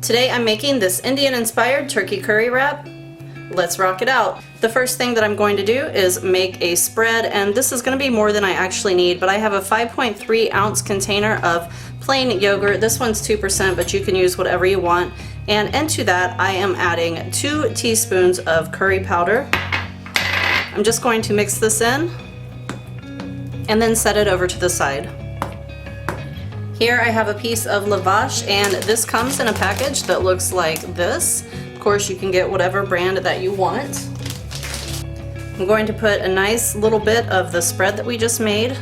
Today I'm making this Indian-inspired turkey curry wrap. Let's rock it out. The first thing that I'm going to do is make a spread, and this is going to be more than I actually need, but I have a 5.3 ounce container of plain yogurt. This one's 2%, but you can use whatever you want. And into that I am adding 2 teaspoons of curry powder. I'm just going to mix this in and then set it over to the side. Here I have a piece of lavash, and this comes in a package that looks like this. Of course, you can get whatever brand that you want. I'm going to put a nice little bit of the spread that we just made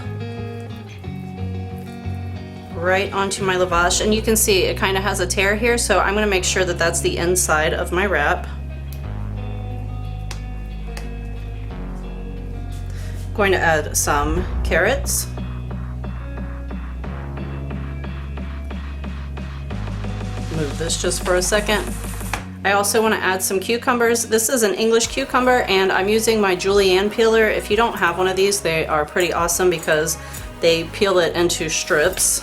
right onto my lavash, and you can see it kind of has a tear here, so I'm going to make sure that that's the inside of my wrap. Going to add some carrots. Move this just for a second. I also want to add some cucumbers. This is an English cucumber, and I'm using my julienne peeler. If you don't have one of these, they are pretty awesome because they peel it into strips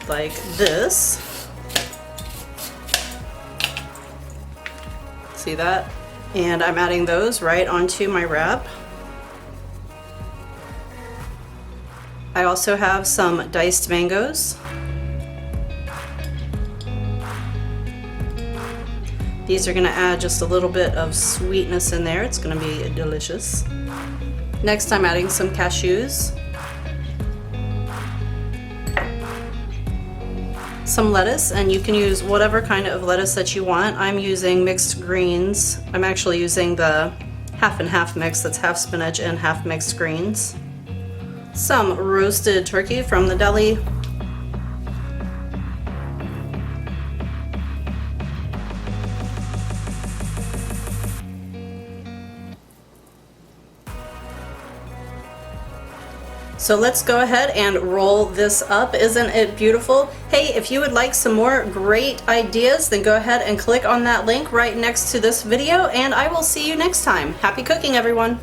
like this. See that? And I'm adding those right onto my wrap. I also have some diced mangoes. These are going to add just a little bit of sweetness in there. It's going to be delicious. Next, I'm adding some cashews, some lettuce, and you can use whatever kind of lettuce that you want. I'm using mixed greens. I'm actually using the half and half mix, that's half spinach and half mixed greens. Some roasted turkey from the deli. So let's go ahead and roll this up. Isn't it beautiful? Hey, if you would like some more great ideas, then go ahead and click on that link right next to this video, and I will see you next time. Happy cooking, everyone!